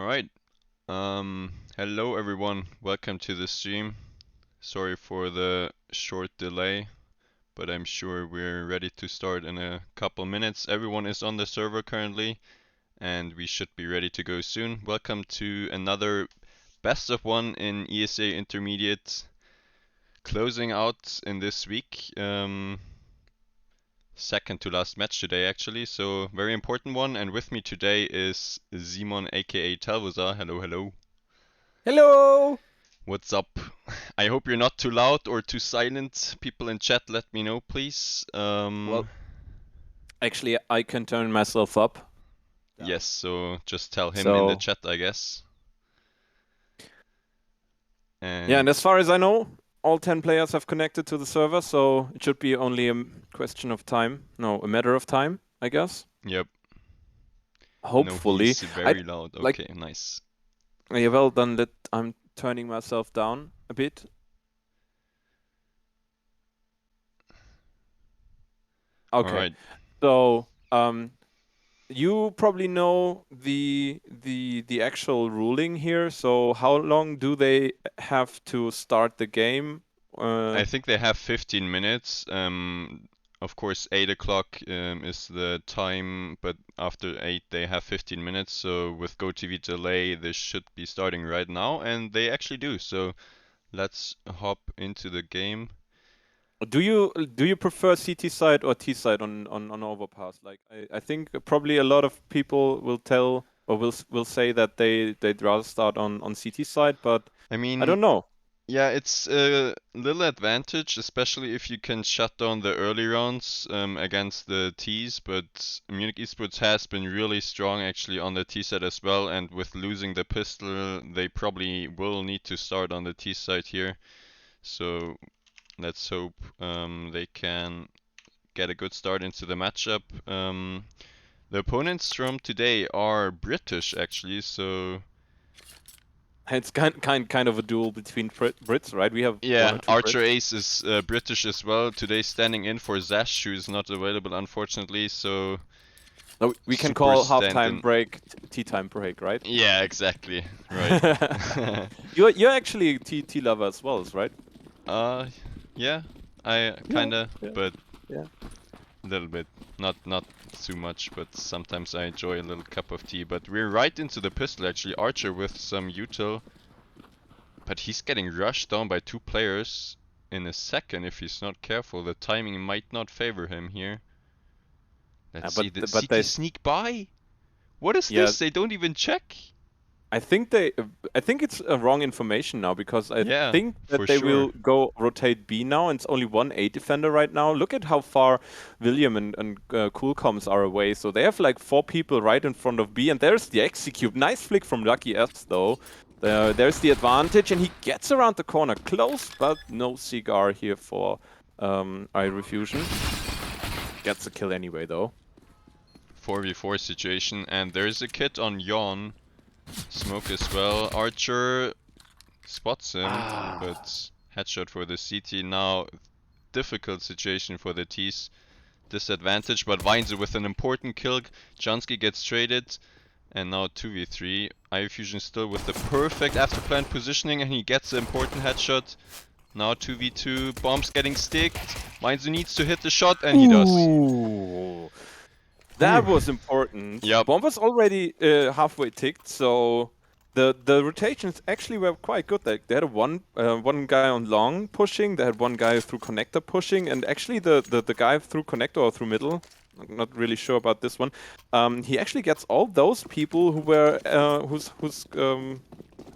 Alright, hello everyone, welcome to the stream. Sorry for the short delay, but I'm sure we're ready to start in a couple minutes. Everyone is on the server currently, and we should be ready to go soon. Welcome to another best of one in ESEA Intermediate, closing out in this week. Second to last match today actually, so very important one. And with me today is Simon aka Talvuzar. Hello, hello. Hello! What's up? I hope you're not too loud or too silent. People in chat, let me know, please. Well, actually, I can turn myself up. Yes, so just tell him in the chat, I guess. Yeah, and as far as I know, all 10 players have connected to the server, so it should be only a question of time. No, a matter of time, I guess. Yep. Hopefully. No, he's very loud. Like, Okay, nice. yeah, well done that I'm turning myself down a bit. Okay. Alright. So, you probably know the actual ruling here. So how long do they have to start the game? I think they have 15 minutes. Of course, 8 o'clock is the time, but after 8 they have 15 minutes. So with GoTV delay, they should be starting right now, and they actually do. So let's hop into the game. Do you prefer CT side or T side on Overpass? Like I think probably a lot of people will tell or will say that they'd rather start on CT side, but I I mean, don't know. yeah, it's a little advantage, especially if you can shut down the early rounds against the Ts, but Munich eSports has been really strong actually on the T side as well, and with losing the pistol, they probably will need to start on the T side here. So let's hope they can get a good start into the matchup. The opponents from today are British actually, so It's kind of a duel between Brits, right? We have one yeah, or two Archer Brits. Ace is British as well. Today standing in for Zash, who is not available unfortunately, so No, we can super call halftime stand-in. break tea time break, right? Yeah, exactly. Right. You're actually a T lover as well, right? uh, yeah, I Yeah, kinda, yeah, but yeah. a little bit. Not too much, but sometimes I enjoy a little cup of tea. But we're right into the pistol actually. Archer with some util, but he's getting rushed down by two players in a second if he's not careful. The timing might not favor him here. Let's see the But they CT sneak by. What is yeah. this? They don't even check. I think it's wrong information now because I Yeah, think for that they sure. will go rotate B now, and it's only one A defender right now. Look at how far William and Coolcoms are away. So they have like 4 people right in front of B, and there's the execute. Nice flick from Lucky S though. There's the advantage, and he gets around the corner, close, but no cigar here for iRefusion. Gets the kill anyway though. 4v4 situation, and there's a kit on Yon. Smoke as well. Archer spots him, but headshot for the CT now. Difficult situation for the T's. Disadvantage, but Weinze with an important kill. Jansky gets traded, and now 2v3. iFusion still with the perfect after plant positioning, and he gets the important headshot. Now 2v2, bombs getting sticked. Weinze needs to hit the shot, and he does. Ooh. That was important. Yep. Bomb was already halfway ticked, so the rotations actually were quite good. They had one guy on long pushing, they had one guy through connector pushing, and actually the guy through connector or through middle, I'm not really sure about this one. He actually gets all those people who were whose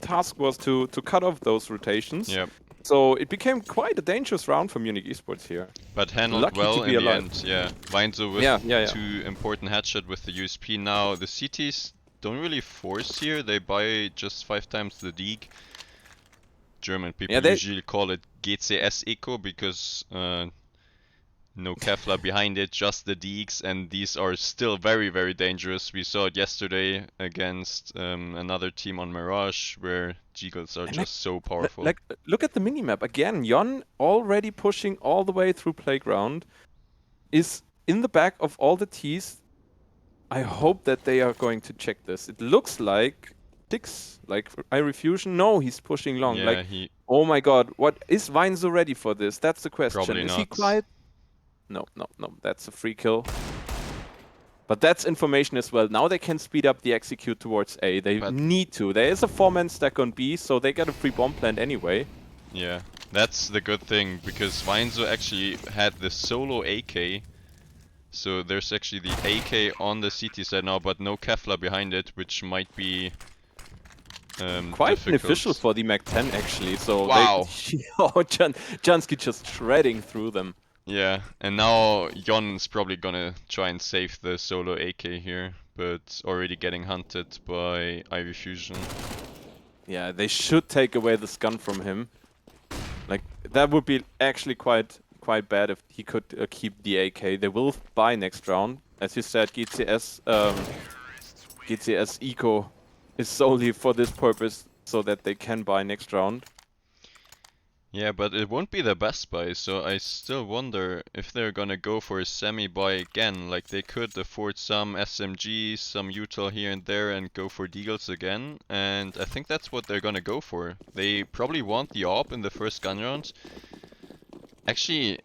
task was to cut off those rotations. Yep. So it became quite a dangerous round for Munich eSports here. But handled Lucky to well be in the alive. end, yeah. Weinze with Yeah. two important headshot with the USP. Now the CTs don't really force here, they buy just 5 times the Deeg. German people usually call it GCS Eco because no Kevlar behind it, just the Deegs, and these are still very, very dangerous. We saw it yesterday against another team on Mirage, where Jeagles are just so powerful. Like, look at the minimap. Again, Yon already pushing all the way through Playground, is in the back of all the Ts. I hope that they are going to check this. It looks like sticks? Like Irie Fusion? No, he's pushing long. Yeah, Like, he oh my god, what is Weinzo ready for this? That's the question. probably Is he not. quiet? No, no, no. That's a free kill. But that's information as well. Now they can speed up the execute towards A. They But- need to. There is a 4-man stack on B, so they get a free bomb plant anyway. Yeah, that's the good thing, because Weinzo actually had the solo AK. So there's actually the AK on the CT side now, but no Kevlar behind it, which might be Quite difficult. beneficial for the Mac 10 actually. So Wow. Jansky just shredding through them. Yeah, and now Jon's probably gonna try and save the solo AK here, but already getting hunted by Ivy Fusion. Yeah, they should take away this gun from him. Like, that would be actually quite bad if he could keep the AK. They will buy next round. As you said, GCS Eco is solely for this purpose, so that they can buy next round. Yeah, but it won't be the best buy, so I still wonder if they're gonna go for a semi-buy again. Like, they could afford some SMGs, some util here and there, and go for deagles again. And I think that's what they're gonna go for. They probably want the AWP in the first gun round. Actually,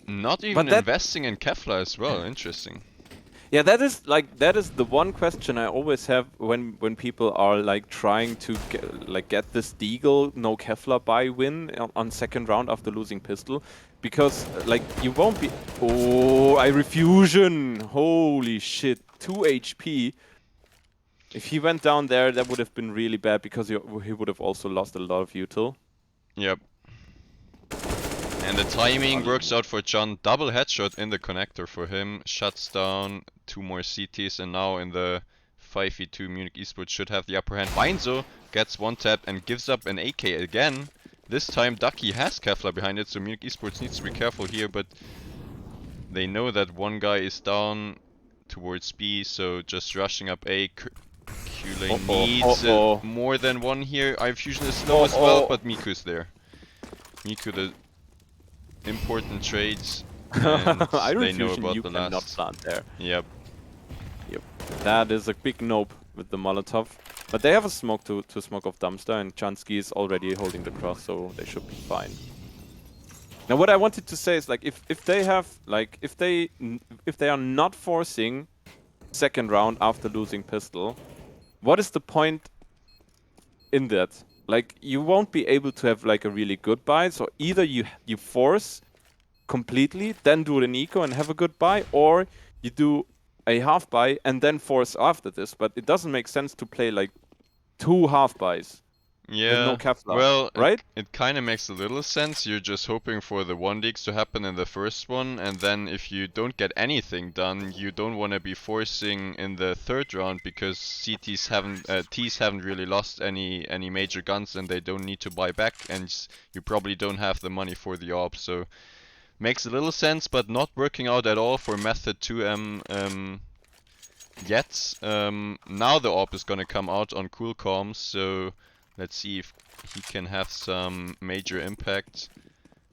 not even investing in Kevlar as well. Interesting. Yeah, that is the one question I always have when people are like trying to get this deagle no Kevlar buy win on second round after losing pistol, because like you won't be. Oh, Irie Fusion! Holy shit, 2 HP. If he went down there, that would have been really bad, because he would have also lost a lot of util. Yep. And the timing works out for John. Double headshot in the connector for him. Shuts down 2 more CTs, and now in the 5v2 Munich eSports should have the upper hand. Weinzo gets 1 tap and gives up an AK again. This time Ducky has Kevlar behind it, so Munich eSports needs to be careful here, but they know that one guy is down towards B, so just rushing up A. Q-Lane needs more than one here. iFusion is slow as well, but Miku's there. Miku the important trades, and they know about the last. Not plant there. Yep. Yep. That is a big nope with the Molotov. But they have a smoke to smoke off dumpster, and Chansky is already holding the cross, so they should be fine. Now what I wanted to say is, like, if they have if they are not forcing second round after losing pistol, what is the point in that? Like, you won't be able to have like a really good buy, so either you force completely, then do an eco and have a good buy, or you do a half buy and then force after this. But it doesn't make sense to play like 2 half buys. Yeah, no Kevlar, well, right? It kind of makes a little sense. You're just hoping for the 1 leaks to happen in the first one, and then if you don't get anything done, you don't want to be forcing in the third round, because T's haven't really lost any major guns, and they don't need to buy back, and you probably don't have the money for the AWP, so makes a little sense, but not working out at all for Method2M yet. Now the AWP is gonna come out on cool comms, so let's see if he can have some major impact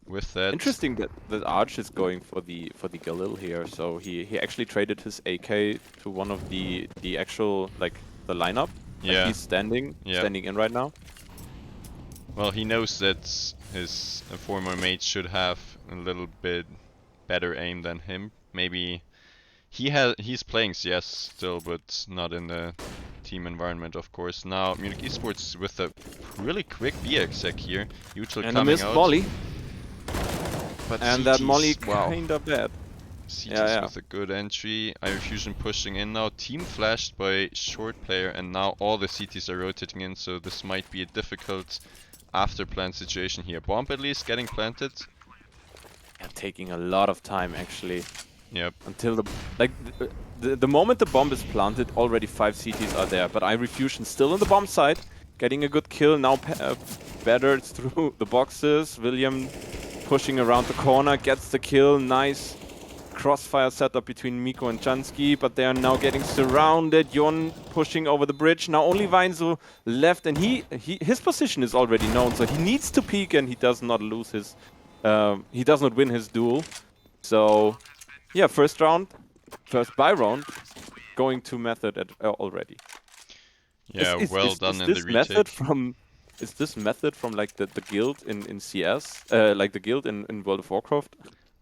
with that. Interesting that Arch is going for the Galil here. So he actually traded his AK to one of the actual, like, the lineup. Yeah. Like, he's standing in right now. Well, he knows that his former mates should have a little bit better aim than him. Maybe he's playing CS still, but not in the team environment, of course. Now Munich eSports with a really quick B exec here. Util And coming a missed out. molly. But And that molly kinda bad. CT's with a good entry. Iron Fusion pushing in now. Team flashed by short player, and now all the CTs are rotating in, so this might be a difficult after plant situation here. Bomb at least getting planted. Yeah, taking a lot of time actually. Yep. Until the moment the bomb is planted, already 5 CTs are there. But Irie Fusion still on the bomb side, getting a good kill. Now battered through the boxes. William pushing around the corner, gets the kill. Nice crossfire setup between Miko and Chansky, but they are now getting surrounded. Jon pushing over the bridge. Now only Weinzo left, and his position is already known, so he needs to peek, and he does not lose his. He does not win his duel. So yeah, first buy round, going to Method already. Yeah, well done Is in the this method retake. from like the guild in CS, like the guild in World of Warcraft?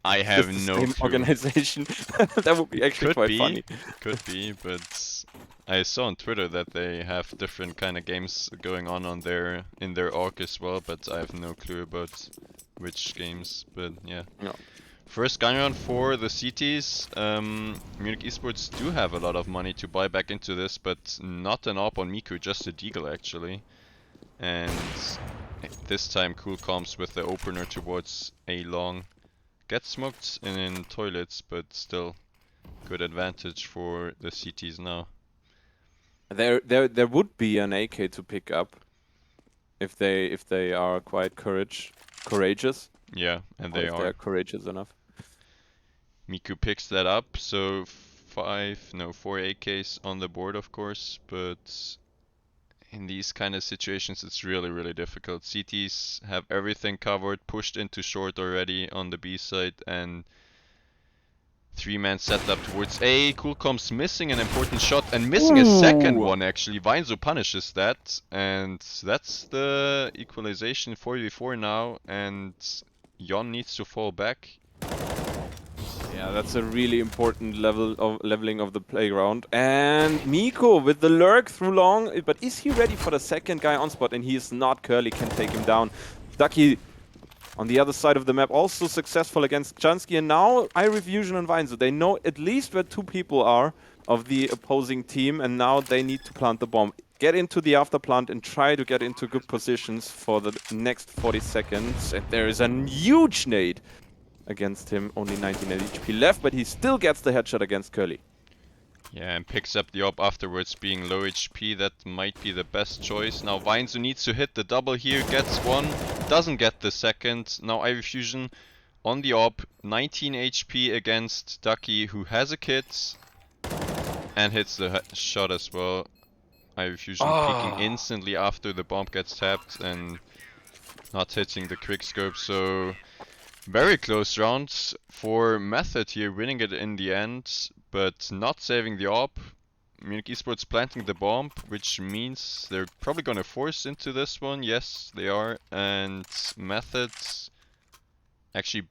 I Is this have the no same clue. organization? That would be actually quite funny. Could be, but I saw on Twitter that they have different kind of games going on their in their org as well, but I have no clue about which games. But yeah. Yeah. First gun round for the CTs. Munich eSports do have a lot of money to buy back into this, but not an AWP on Miku, just a deagle actually. And this time Cool Comms with the opener towards A long. Gets smoked in toilets, but still good advantage for the CTs now. There would be an AK to pick up if they are quite courageous, Yeah, and or they if they're are. courageous enough. Miku picks that up, so 4 AKs on the board of course, but in these kind of situations it's really difficult. CTs have everything covered, pushed into short already on the B side, and 3-man set up towards A. Coolcom's missing an important shot and missing a second Ooh. one actually. Weinzo punishes that, and that's the equalization 4v4 now, and Jon needs to fall back. Yeah, that's a really important leveling of the playground. And Miko with the lurk through long, but is he ready for the second guy on spot? And he is not. Curly can take him down. Ducky on the other side of the map also successful against Jansky, and now Irie Fusion and Vine, so they know at least where two people are of the opposing team, and now they need to plant the bomb. Get into the after plant and try to get into good positions for the next 40 seconds. And there is a huge nade against him, only 19 HP left, but he still gets the headshot against Curly. Yeah, and picks up the op afterwards, being low HP. That might be the best choice. Now Veinzu needs to hit the double here, gets one, doesn't get the second. Now Irie Fusion on the op, 19 HP against Ducky, who has a kit, and hits the shot as well. Irie Fusion peeking instantly after the bomb gets tapped and not hitting the quickscope, so very close rounds for Method here, winning it in the end, but not saving the op. Munich eSports planting the bomb, which means they're probably gonna force into this one. Yes, they are. And Method actually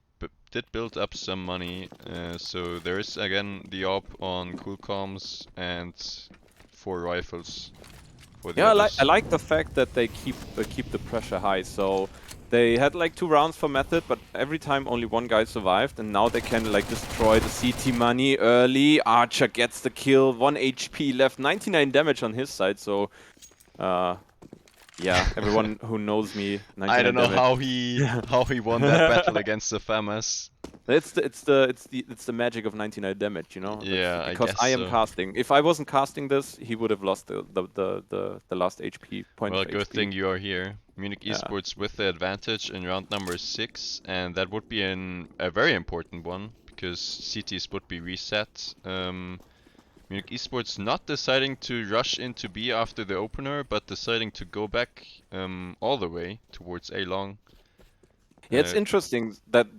did build up some money, so there is again the op on Cool Comms and 4 rifles for the others. I like the fact that they keep the pressure high. So they had like 2 rounds for Method, but every time only one guy survived, and now they can like destroy the CT money early. Archer gets the kill, 1 HP left, 99 damage on his side. So yeah, everyone who knows me, 99 I don't know damage. how he won that battle against the FAMAS. It's the magic of 99 damage, you know. Yeah, because I guess I am so. casting. If I wasn't casting this, he would have lost the last HP point. Well, of good HP. thing you are here. Munich eSports with the advantage in round number 6, and that would be a very important one because CTs would be reset. Munich eSports not deciding to rush into B after the opener, but deciding to go back all the way towards A long. Yeah, it's interesting that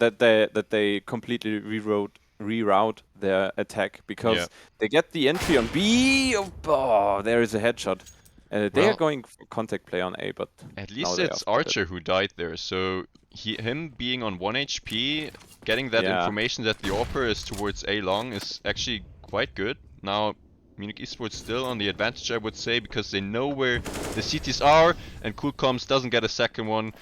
they completely reroute their attack, because they get the entry on B. Oh, there is a headshot. They are going for contact play on A, but at least it's Archer who died there. So him being on 1 HP, getting that information that the AWPer is towards A long is actually quite good. Now Munich eSports still on the advantage, I would say, because they know where the CTs are, and Cool Comms doesn't get a second one.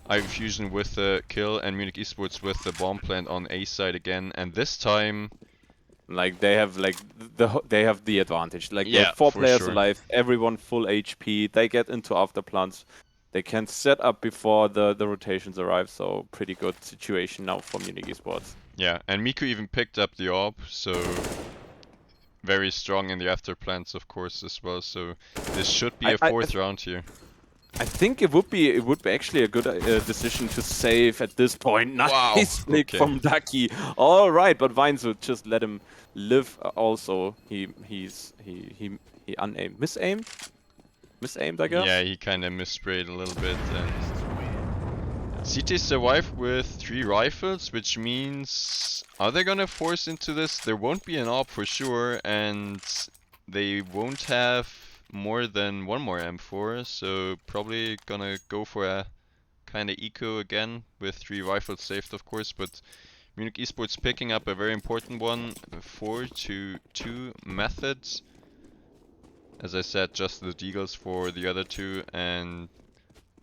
Irie Fusion with the kill, and Munich eSports with the bomb plant on A side again, and this time, like they have the advantage. Like they have 4 players alive, everyone full HP. They get into after plants. They can set up before the rotations arrive. So pretty good situation now for Munich eSports. Yeah, and Miku even picked up the AWP, so very strong in the after plants, of course, as well. So this should be a 4th round here. I think it would be actually a good decision to save at this point. Nice flick from Ducky. All right, but Veinzu just let him live. Also, he unaimed, misaimed, I guess. Yeah, he kind of missprayed a little bit. And CT survived with 3 rifles, which means are they gonna force into this? There won't be an AWP for sure, and they won't have more than one more M4, so probably gonna go for a kinda eco again with 3 rifles saved, of course, but Munich eSports picking up a very important one, 4-2 methods. As I said, just the deagles for the other two, and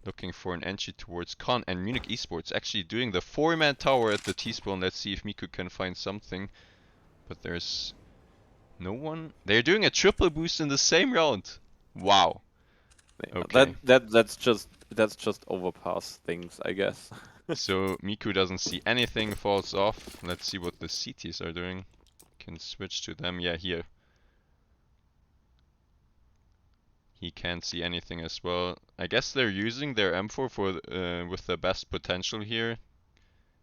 looking for an entry towards Con. And Munich eSports actually doing the 4-man tower at the T-spawn. Let's see if Miku can find something. But there's no one. They're doing a triple boost in the same round. Wow. Okay. That's just overpass things, I guess. So Miku doesn't see anything, falls off. Let's see what the CTs are doing. Can switch to them. Yeah, here. He can't see anything as well. I guess they're using their M4 for with the best potential here.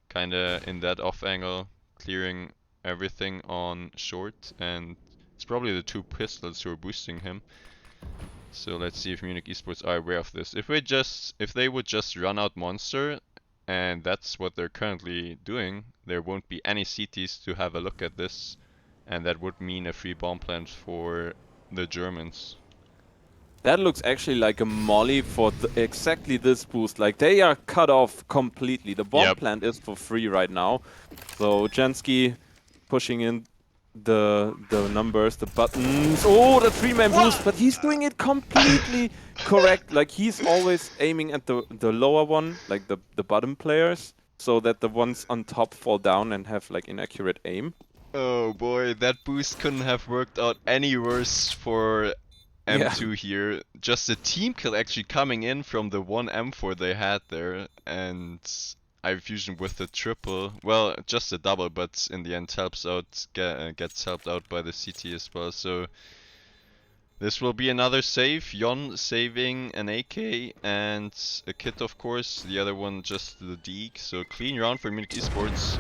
Kinda in that off angle, clearing everything on short, and it's probably the 2 pistols who are boosting him. So let's see if Munich eSports are aware of this. If they would just run out monster, and that's what they're currently doing, there won't be any CTs to have a look at this, and that would mean a free bomb plant for the Germans. That looks actually like a molly for exactly this boost. Like, they are cut off completely. The bomb plant is for free right now. So Jansky pushing in the numbers, the buttons. Oh, the 3-man boost, but he's doing it completely correct. Like, he's always aiming at the lower one, like the bottom players, so that the ones on top fall down and have like inaccurate aim. Oh boy, that boost couldn't have worked out any worse for M2 here. Just a team kill actually coming in from the 1 M4 they had there, and iFusion with the triple. Well, just a double, but in the end helps out, gets helped out by the CT as well. So this will be another save. Jon saving an AK and a kit, of course. The other one just the Deeg. So clean round for Munich eSports.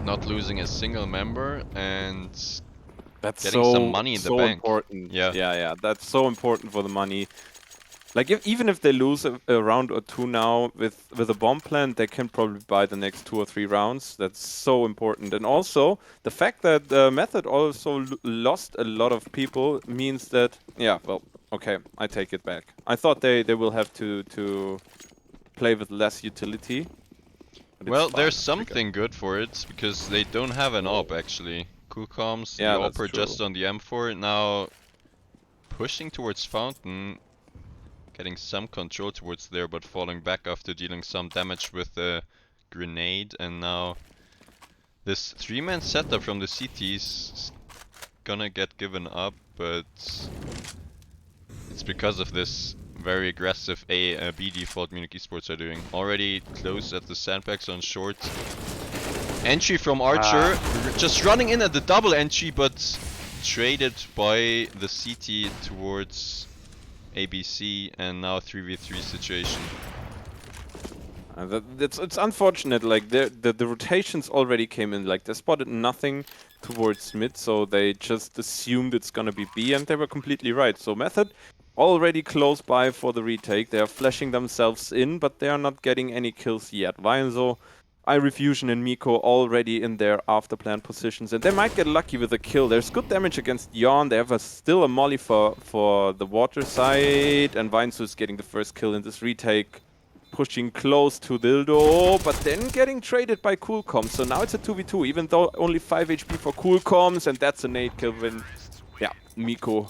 Not losing a single member, and that's getting some money in the bank. Important. Yeah, that's so important for the money. Like, even if they lose a round or 2 now with a bomb plant, they can probably buy the next 2 or 3 rounds. That's so important. And also, the fact that Method also lost a lot of people means that, yeah, well, okay, I take it back. I thought they will have to play with less utility. Well, there's something good for it, because they don't have an AWP actually. Cool comms, the AWP just on the M4, now pushing towards Fountain, getting some control towards there, but falling back after dealing some damage with the grenade, and now this 3-man setup from the CTs is gonna get given up, but it's because of this very aggressive B default Munich eSports are doing. Already close at the sandbags on short. Entry from Archer, just running in at the double entry, but traded by the CT towards ABC, and now 3v3 situation. It's unfortunate, like the rotations already came in, like they spotted nothing towards mid, so they just assumed it's gonna be B, and they were completely right. So Method already close by for the retake, they are flashing themselves in, but they are not getting any kills yet. Vianzo, iRefusion and Miko already in their after plan positions, and they might get lucky with a kill. There's good damage against Jon. They have still a molly for the water side, and Vianzo is getting the first kill in this retake, pushing close to Dildo, but then getting traded by Coolcom. So now it's a 2v2, even though only 5 HP for Coolcoms, and that's a nade kill win. Yeah, Miko.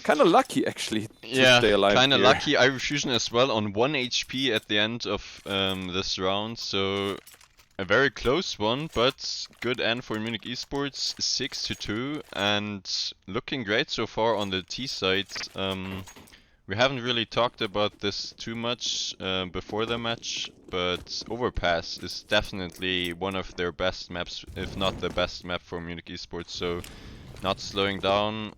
Kind of lucky, actually, to stay alive. Kind of lucky. iRefusion as well on 1 HP at the end of this round, so a very close one, but good end for Munich eSports, 6-2, and looking great so far on the T side. We haven't really talked about this too much before the match, but Overpass is definitely one of their best maps, if not the best map for Munich eSports, so not slowing down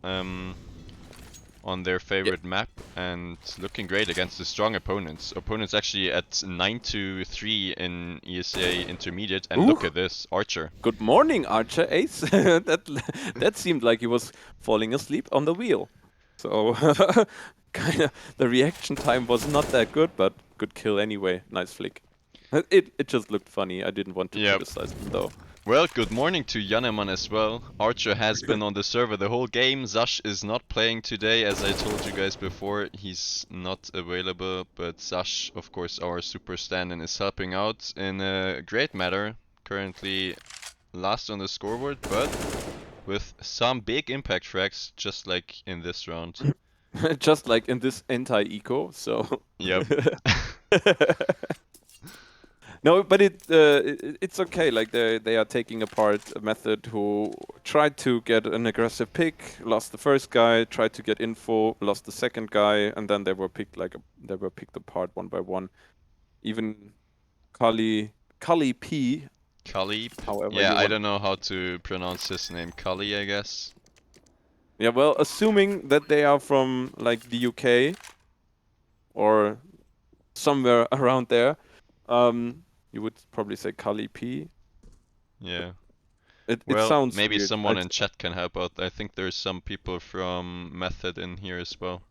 on their favorite map, and looking great against the strong opponents. Opponents actually at 9-3 in ESEA Intermediate, and look at this, Archer. Good morning, Archer Ace. that seemed like he was falling asleep on the wheel. So kind of the reaction time was not that good, but good kill anyway. Nice flick. It just looked funny. I didn't want to criticize him though. Well, good morning to Janeman as well. Archer has been on the server the whole game. Zash is not playing today, as I told you guys before. He's not available, but Zash, of course, our super stand-in, is helping out in a great matter. Currently last on the scoreboard, but with some big impact frags, just like in this round. Just like in this anti-eco, so... Yep. No, but it's okay. Like they are taking apart a Method who tried to get an aggressive pick, lost the first guy, tried to get info, lost the second guy, and then they were picked apart one by one. Even Kali P. Kali. However, Yeah, you I want. don't know how to pronounce his name. Kali, I guess. Yeah, well, assuming that they are from like the UK or somewhere around there, you would probably say Kali P. Yeah. It Well, sounds maybe weird. someone in chat can help out. I think there's some people from Method in here as well.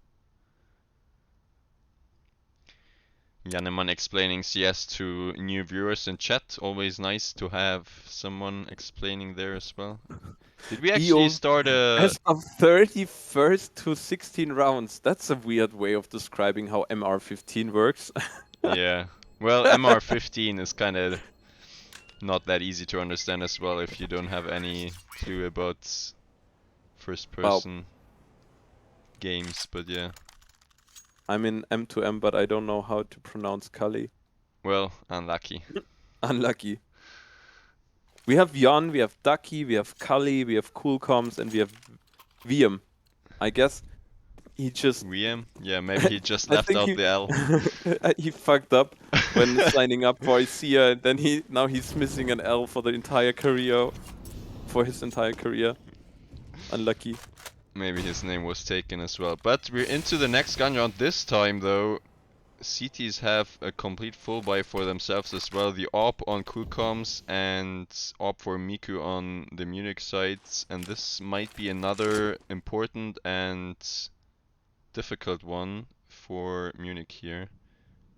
Janeman explaining CS to new viewers in chat. Always nice to have someone explaining there as well. Did we actually start a... As of 31st to 16 rounds. That's a weird way of describing how MR15 works. Yeah. Well, MR15 is kind of not that easy to understand as well if you don't have any clue about first person games, but yeah. I'm in M2M, but I don't know how to pronounce Kali. Well, unlucky. Unlucky. We have Jan, we have Ducky, we have Kali, we have Coolcoms, and we have VM. I guess he just... VM? Yeah, maybe he just I left think out the L. he fucked up when signing up for ESEA, and then now he's missing an L for the entire career, for his entire career. Unlucky. Maybe his name was taken as well. But we're into the next gun round. This time though, CTs have a complete full buy for themselves as well. The AWP on Coolcoms and AWP for Miku on the Munich sides. And this might be another important and difficult one for Munich here.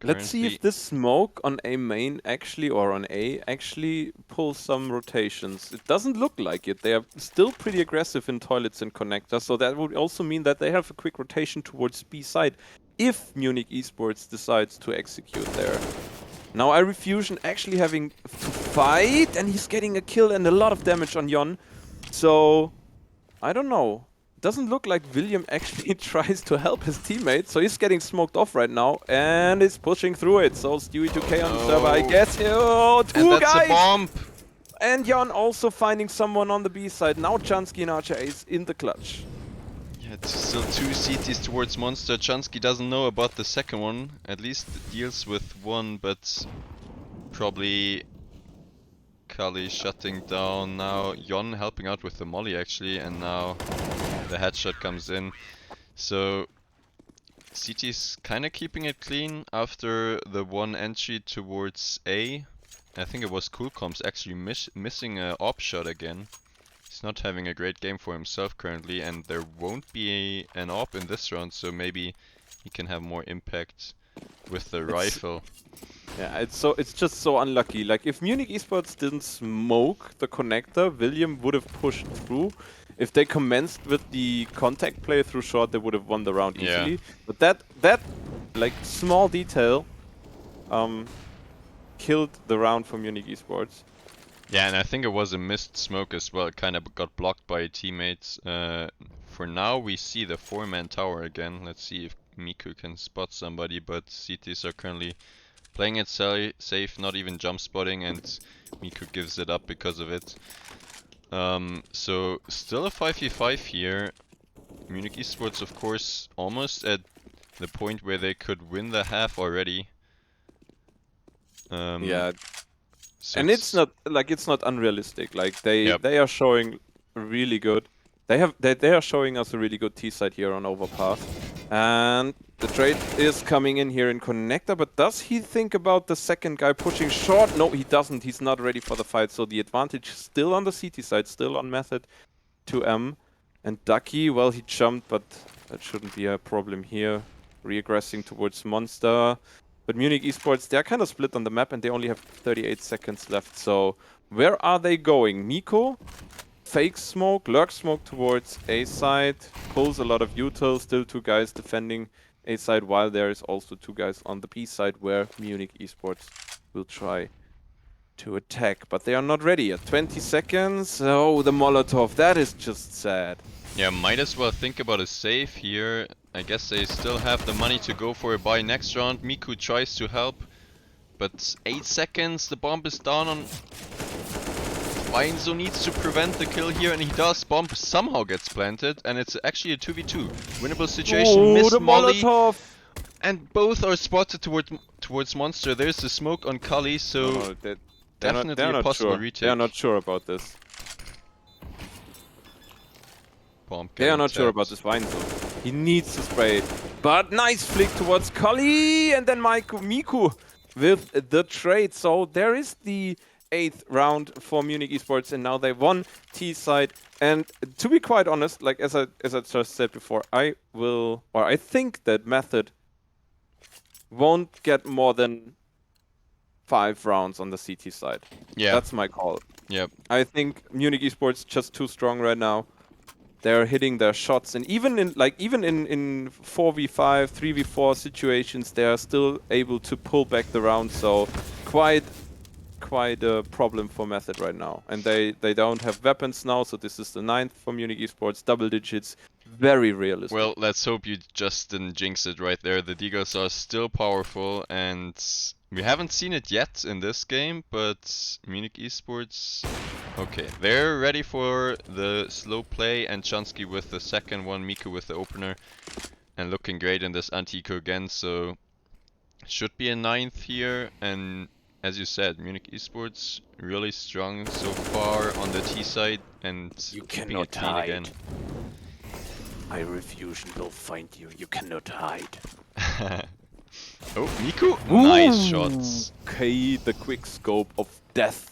Let's see if this smoke on A main actually, or on A, actually pulls some rotations. It doesn't look like it. They are still pretty aggressive in toilets and connectors, so that would also mean that they have a quick rotation towards B side if Munich eSports decides to execute there. Now iRefusion actually having to fight, and he's getting a kill and a lot of damage on Yon. So, I don't know. Doesn't look like William actually tries to help his teammate, so he's getting smoked off right now, and is pushing through it. So Stewie2K on the server, I guess. Oh, two and that's guys! a bomb! And Jan also finding someone on the B side. Now Chansky and Archer Ace in the clutch. Yeah, it's still two CTs towards Monster. Chansky doesn't know about the second one. At least deals with one, but probably Kali shutting down now. Yon helping out with the molly actually, and now the headshot comes in. So CT's kind of keeping it clean after the one entry towards A. I think it was Coolcoms actually missing a op shot again. He's not having a great game for himself currently, and there won't be an op in this round, so maybe he can have more impact with the rifle. Yeah, it's just so unlucky. Like if Munich eSports didn't smoke the connector, William would have pushed through. If they commenced with the contact play through short, they would have won the round easily. But that like small detail killed the round for Munich eSports. Yeah, and I think it was a missed smoke as well. It kind of got blocked by teammates. For now, we see the 4-man tower again. Let's see if Miku can spot somebody, but CTs are currently playing it safe, not even jump spotting, and Miku gives it up because of it. So still a 5v5 here. Munich eSports, of course, almost at the point where they could win the half already. Yeah. So and it's not unrealistic. Like they are showing really good. They are showing us a really good T side here on overpass. And the trade is coming in here in connector, but does he think about the second guy pushing short? No, he doesn't. He's not ready for the fight. So the advantage is still on the CT side, still on Method2M. And Ducky, well, he jumped, but that shouldn't be a problem here. Regressing towards Monster. But Munich eSports, they're kind of split on the map, and they only have 38 seconds left. So Where are they going? Miko, fake smoke, lurk smoke towards A side, pulls a lot of util, still 2 guys defending A side, while there is also 2 guys on the B side where Munich eSports will try to attack, but they are not ready yet. 20 seconds. Oh, the Molotov. That is just sad. Yeah, might as well think about a save here. I guess they still have the money to go for a buy next round. Miku tries to help, but 8 seconds, the bomb is down on... Weinzo needs to prevent the kill here, and he does. Bomb somehow gets planted, and it's actually a 2v2. Winnable situation, Oh, miss the Molly, Molotov. and both are spotted towards Monster. There's the smoke on Kali, so No, definitely they're a not possible sure. retake. They are not sure about this. Bomb They are getting not sure about tapped. this Weinzo. He needs to spray it. But nice flick towards Kali, and then Miku with the trade. So there is the 8th round for Munich eSports, and now they won T side. And to be quite honest, like as I just said before, I think that Method won't get more than 5 rounds on the CT side. Yeah. That's my call. Yep. I think Munich eSports just too strong right now. They're hitting their shots, and even in 4v5, 3v4 situations, they are still able to pull back the round. So quite a problem for Method right now. And they don't have weapons now, so this is the 9th for Munich eSports, double digits, very realistic. Well, let's hope you just didn't jinx it right there. The Digos are still powerful, and we haven't seen it yet in this game, but Munich eSports... Okay, they're ready for the slow play, and Chansky with the second one, Miku with the opener, and looking great in this anti-eco again, so should be a 9th here, and as you said, Munich eSports really strong so far on the T side, and You keeping it cannot clean hide. again. Iron Fusion will find you. You cannot hide. Oh, Miku! Nice shots. Okay, the quick scope of death.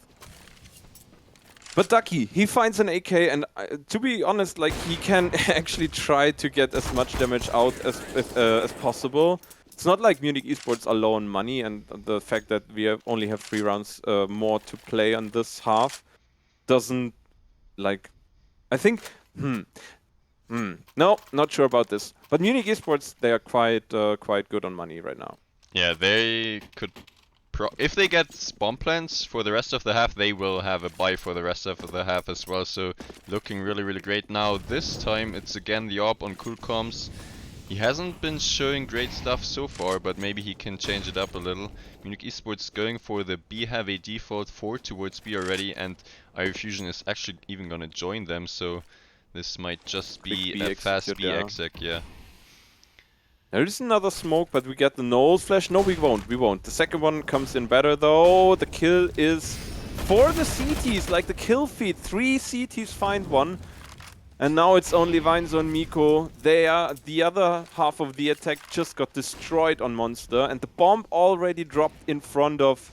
But Ducky, he finds an AK, and to be honest, like he can actually try to get as much damage out as possible. It's not like Munich eSports are low on money, and the fact that we only have 3 rounds more to play on this half doesn't, like, I think, no, not sure about this. But Munich eSports, they are quite good on money right now. Yeah, they could... if they get bomb plants for the rest of the half, they will have a buy for the rest of the half as well. So looking really, really great now. This time it's again the AWP on cool comms. He hasn't been showing great stuff so far, but maybe he can change it up a little. Munich eSports going for the B, have a default 4 towards B already, and Iron Fusion is actually even gonna join them, so this might just be B a exec, fast B yeah. exec, yeah. There is another smoke, but we get the nose flash. No, we won't. We won't. The second one comes in better, though. The kill is for the CTs, like the kill feed. 3 CTs find one. And now it's only Weinzo and Miko. The other half of the attack just got destroyed on Monster. And the bomb already dropped in front of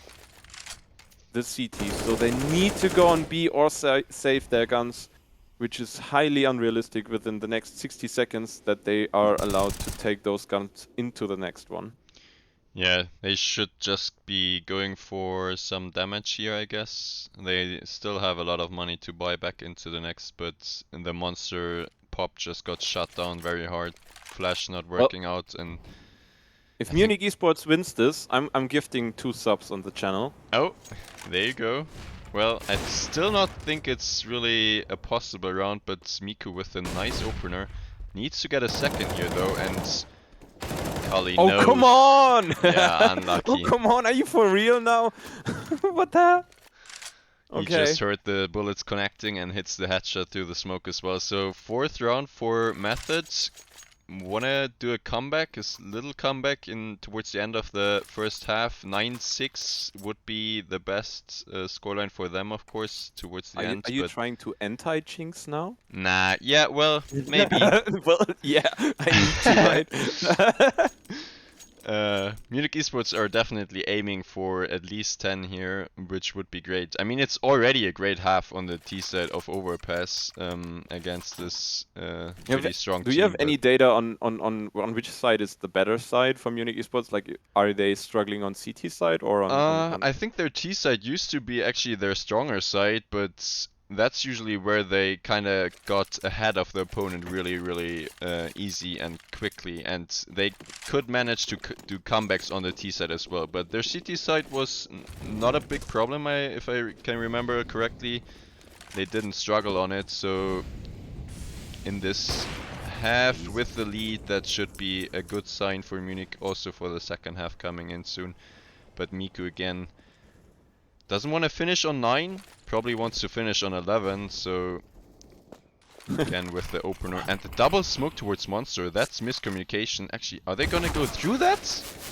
the CTs. So they need to go on B or save their guns, which is highly unrealistic within the next 60 seconds that they are allowed to take those guns into the next one. Yeah, they should just be going for some damage here, I guess. They still have a lot of money to buy back into the next, but the monster pop just got shut down very hard. Flash not working out, and... If Munich eSports wins this, I'm gifting 2 subs on the channel. Oh, there you go. Well, I still not think it's really a possible round, but Miku with a nice opener needs to get a second here though, and Kali knows. Oh, come on! Yeah, unlucky. Oh, come on, are you for real now? What the hell? He just heard the bullets connecting and hits the headshot through the smoke as well. So 4th round for Methods. Wanna do a comeback, a little comeback in towards the end of the first half. 9-6 would be the best scoreline for them, of course, towards the end. Are you trying to anti-jinx now? Nah, yeah, well, maybe. Well, yeah, I need to, right? Munich eSports are definitely aiming for at least 10 here, which would be great. I mean, it's already a great half on the T side of Overpass against this really strong Do team. you have but any data on which side is the better side for Munich eSports? Like, are they struggling on CT side or on I think their T side used to be actually their stronger side, but that's usually where they kind of got ahead of the opponent really easy and quickly, and they could manage to do comebacks on the T side as well. But their CT side was not a big problem, if I can remember correctly. They didn't struggle on it, so in this half with the lead, that should be a good sign for Munich, also for the second half coming in soon. But Miku again doesn't want to finish on 9, probably wants to finish on 11, so again with the opener and the double smoke towards Monster, that's miscommunication. Actually, are they gonna go through that?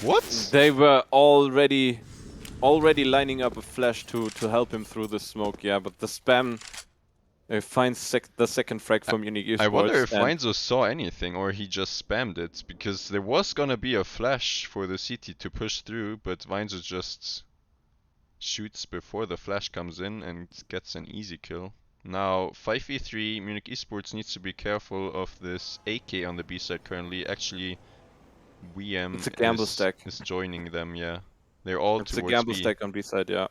What? They were already lining up a flash to help him through the smoke, yeah, but the spam finds the second frag from Munich eSports. I wonder if Weinzo saw anything or he just spammed it, because there was gonna be a flash for the CT to push through, but Weinzo just shoots before the flash comes in and gets an easy kill. Now 5v3, Munich eSports needs to be careful of this AK on the B side currently. Actually, It's a gamble stack. is joining them, yeah. They're all It's a towards gamble B. stack on B side, yeah.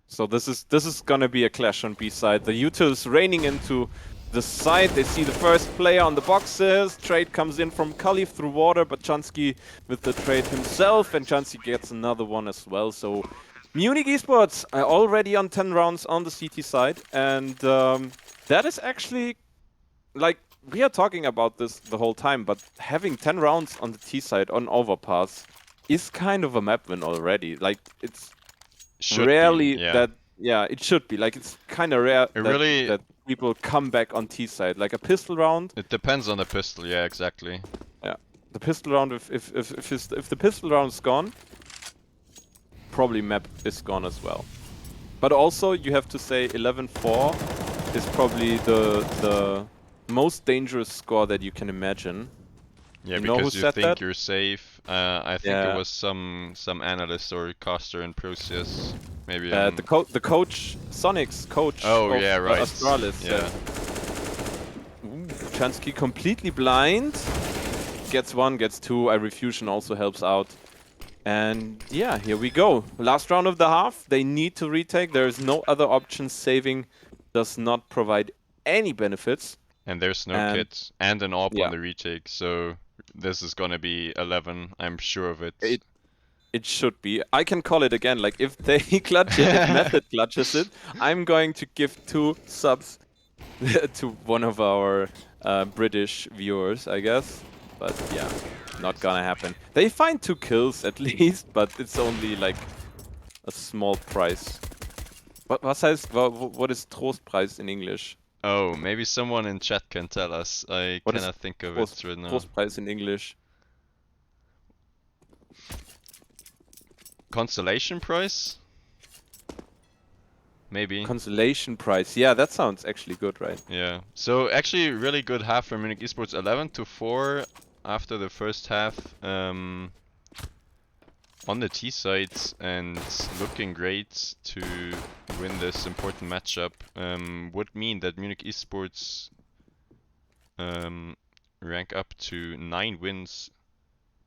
So this is gonna be a clash on B side. The Utils raining into the side. They see the first player on the boxes. Trade comes in from Khalif through water, but Chansky with the trade himself, and Chansky gets another one as well. So Munich eSports are already on 10 rounds on the CT side, and that is actually, like, we are talking about this the whole time, but having 10 rounds on the T side on Overpass is kind of a map win already. Like, it's rarely that, yeah, it should be. Like, it's kind of rare that people come back on T side. Like a pistol round. It depends on the pistol, yeah, exactly. Yeah, the pistol round, if the pistol round is gone, probably map is gone as well. But also, you have to say 11-4 is probably the most dangerous score that you can imagine. Yeah, you know because who you said think that? you're safe. I think it was some analyst or caster in Proceus. Maybe the coach, Sonic's coach. Oh of, yeah, right. Astralis. Yeah. Chansky completely blind. Gets one, gets two. Refusion also helps out. And yeah, here we go. Last round of the half. They need to retake. There is no other option. Saving does not provide any benefits. And there's no kit and an AWP on the retake, so this is gonna be 11. I'm sure of it. It should be. I can call it again. Like, if they clutch it, if Method clutches it, I'm going to give 2 subs to one of our British viewers, I guess. But yeah, not gonna happen. They find 2 kills at least, but it's only like a small price. What is Trostpreis in English? Oh, maybe someone in chat can tell us. I cannot think of it right now. Trostpreis in English. Consolation prize? Maybe. Consolation prize. Yeah, that sounds actually good, right? Yeah. So actually really good half for Munich eSports. 11-4 after the first half on the T side, and looking great to win this important matchup. Would mean that Munich eSports rank up to 9 wins.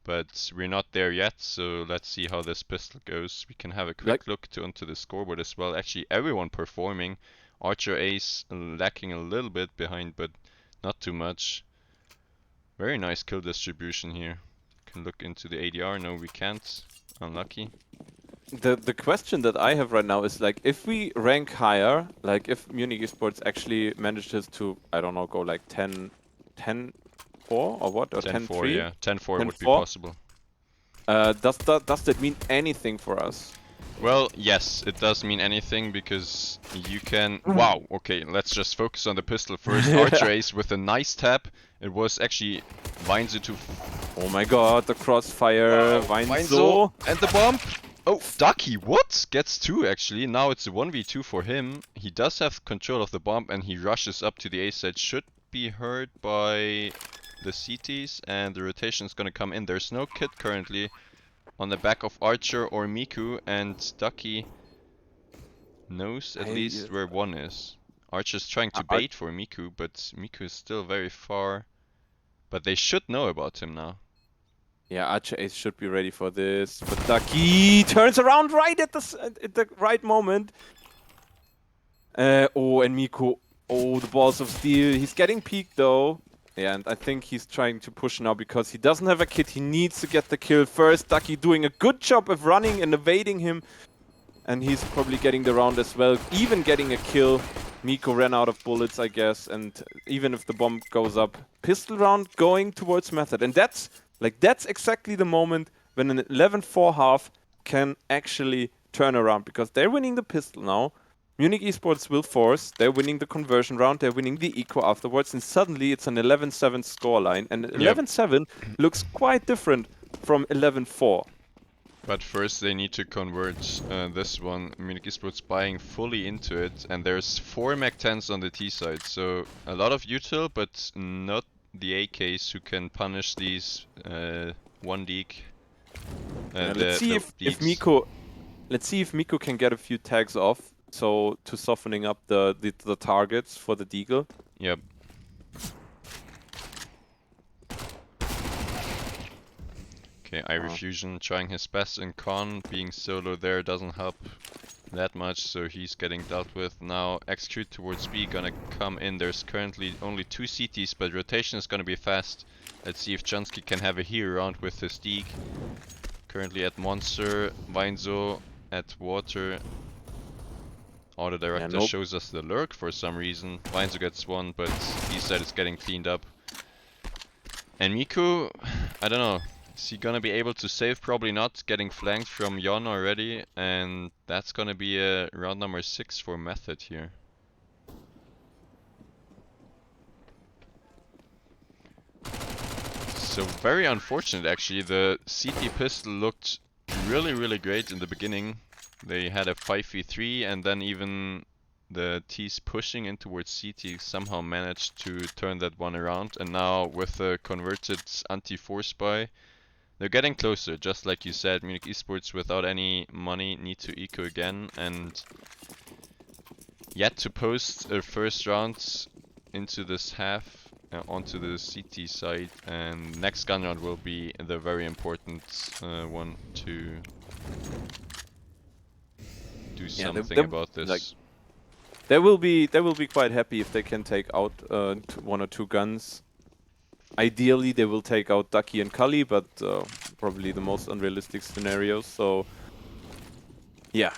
But we're not there yet, so let's see how this pistol goes. We can have a quick look onto the scoreboard as well. Actually, everyone performing. Archer Ace lacking a little bit behind, but not too much. Very nice kill distribution here. Can look into the ADR. No, we can't. Unlucky. The question that I have right now is, like, if we rank higher, like if Munich eSports actually manages to, I don't know, go like 10-4 or what? Or 10-3? Yeah, 10-4 would be possible. Does that mean anything for us? Well, yes, it does mean anything, because you can... Wow, okay, let's just focus on the pistol first. Archer Ace with a nice tap. It was actually Weinzo to... Oh my god, the crossfire, Weinzo. And the bomb! Oh, Ducky, what? Gets 2 actually. Now it's a 1v2 for him. He does have control of the bomb, and he rushes up to the A side. Should be heard by the CTs, and the rotation is gonna come in. There's no kit currently. on the back of Archer or Miku, and Ducky knows at least where one is. Archer's trying to bait for Miku, but Miku is still very far. But they should know about him now. Yeah, Archer Ace should be ready for this. But Ducky turns around right at the right moment. Oh, and Miku. Oh, the balls of steel. He's getting peaked though. Yeah, and I think he's trying to push now because he doesn't have a kit. He needs to get the kill first. Ducky doing a good job of running and evading him. And he's probably getting the round as well, even getting a kill. Miku ran out of bullets, I guess, and even if the bomb goes up, pistol round going towards Method. And that's exactly the moment when an 11-4 half can actually turn around, because they're winning the pistol now. Munich eSports will force, they're winning the conversion round, they're winning the eco afterwards, and suddenly it's an 11-7 scoreline. And 11-7 looks quite different from 11-4. But first they need to convert this one. Munich eSports buying fully into it, and there's 4 Mech-10s on the T side, so a lot of util, but not the AKs who can punish these 1 deek. Let's see if Miku can get a few tags off, so to softening up the targets for the deagle. Yep. Okay, iRefusion trying his best in con, being solo there doesn't help that much, so he's getting dealt with. Now execute towards B, gonna come in. There's currently only 2 CTs, but rotation is gonna be fast. Let's see if Junsky can have a hero round with his Deke. Currently at Monster, Weinzo at Water. Auto Director shows us the lurk for some reason. Weinzo gets one, but he said it's getting cleaned up. And Miku, I don't know. Is he gonna be able to save? Probably not. Getting flanked from Yon already, and that's gonna be a round number 6 for Method here. So very unfortunate actually. The CT pistol looked really great in the beginning. They had a 5v3, and then even the T's pushing in towards CT somehow managed to turn that one around, and now with the converted anti-force buy, they're getting closer. Just like you said, Munich eSports without any money need to eco again, and yet to post a first round into this half onto the CT side, and next gun round will be the very important one to do something about this. Like, they will be quite happy if they can take out 1 or 2 guns. Ideally, they will take out Ducky and Cully, but probably the most unrealistic scenarios. So, yeah.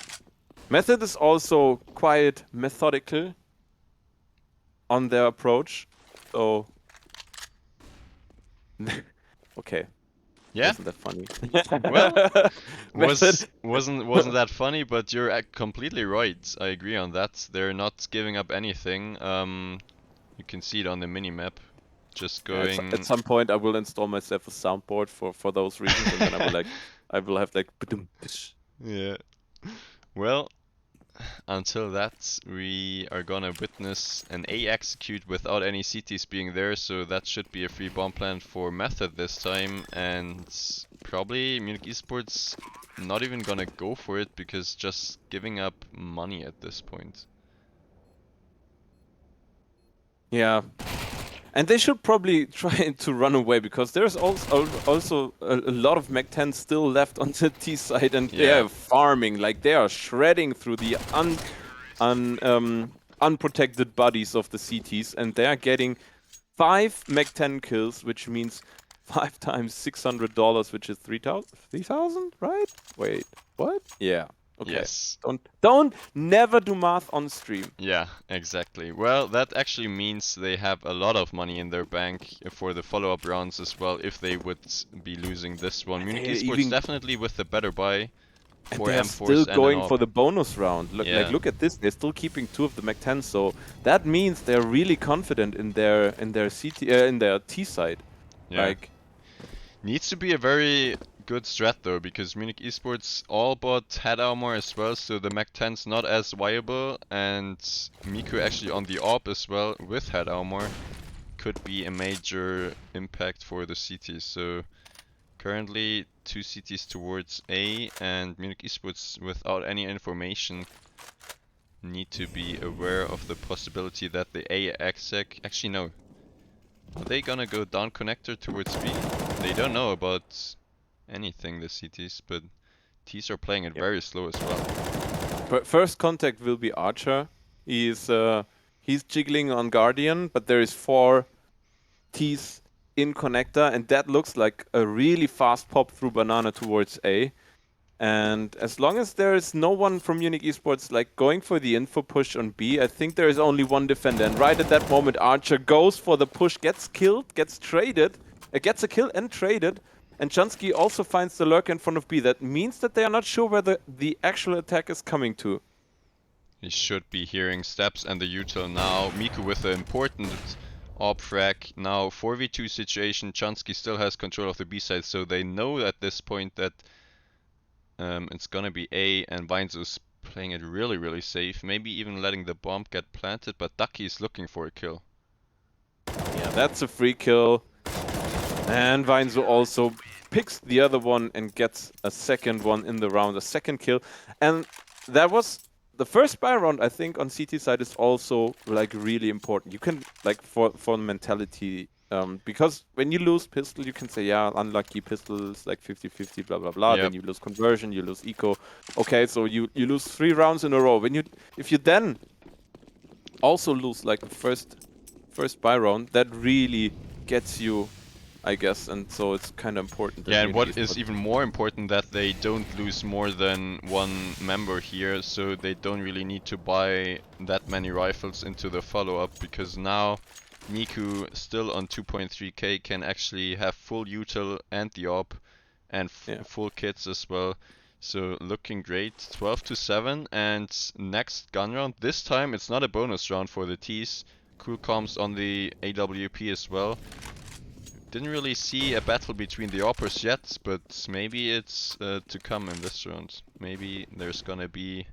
Method is also quite methodical on their approach. So, okay. Yeah. Wasn't that funny? Well, wasn't that funny? But you're completely right. I agree on that. They're not giving up anything. You can see it on the mini map. Just going. At some point, I will install myself a soundboard for those reasons, and then I will have like. Yeah. Well, until that, we are gonna witness an A execute without any CTs being there, so that should be a free bomb plant for Method this time, and probably Munich eSports not even gonna go for it because just giving up money at this point. Yeah. And they should probably try to run away, because there's also a lot of Mech-10 still left on the T side, and they're farming, like they are shredding through the unprotected bodies of the CTs, and they are getting 5 Mech-10 kills, which means 5 times $600, which is 3,000, right? Wait, what? Yeah. Okay. Yes. Never do math on stream. Yeah, exactly. Well, that actually means they have a lot of money in their bank for the follow-up rounds as well, if they would be losing this one. Munich eSports definitely with the better buy. And they're still going for the bonus round. Look at this. They're still keeping 2 of the Mech-10s, so that means they're really confident in their T side. Yeah. Like, needs to be a very good strat though, because Munich eSports all bought head armor as well, so the Mech-10's not as viable, and Miku actually on the AWP as well with head armor could be a major impact for the CT. So Currently 2 CTs towards A, and Munich eSports, without any information, need to be aware of the possibility that the A exec... Actually no. Are they gonna go down connector towards B? They don't know about anything, the CTs, but Ts are playing it very slow as well. First contact will be Archer. He's jiggling on Guardian, but there is 4 Ts in connector, and that looks like a really fast pop through banana towards A. And as long as there is no one from Munich eSports like going for the info push on B, I think there is only one defender. And right at that moment, Archer goes for the push, gets killed, gets traded, gets a kill and traded. And Chansky also finds the lurker in front of B. That means that they are not sure where the actual attack is coming to. He should be hearing steps and the util now. Miku with the important op frag. Now 4v2 situation. Chansky still has control of the B side, so they know at this point that it's gonna be A, and Weinzo's playing it really safe. Maybe even letting the bomb get planted, but Ducky is looking for a kill. Yeah, that's a free kill. And Weinzo also picks the other one and gets a second one in the round, a second kill. And that was the first buy round, I think, on CT side is also like really important. You can like for mentality, because when you lose pistol, you can say, yeah, unlucky pistols like 50-50, blah blah blah. Yep. Then you lose conversion, you lose eco. Okay, so you lose 3 rounds in a row. If you then also lose like the first buy round, that really gets you, I guess, and so it's kind of important. Yeah, and what is even more important, that they don't lose more than 1 member here, so they don't really need to buy that many rifles into the follow-up, because now Miku, still on 2.3k, can actually have full util and the op, and full kits as well. So looking great. 12-7, and next gun round. This time it's not a bonus round for the Ts. Cool comms on the AWP as well. Didn't really see a battle between the oppers yet, but maybe it's to come in this round. Maybe there's gonna be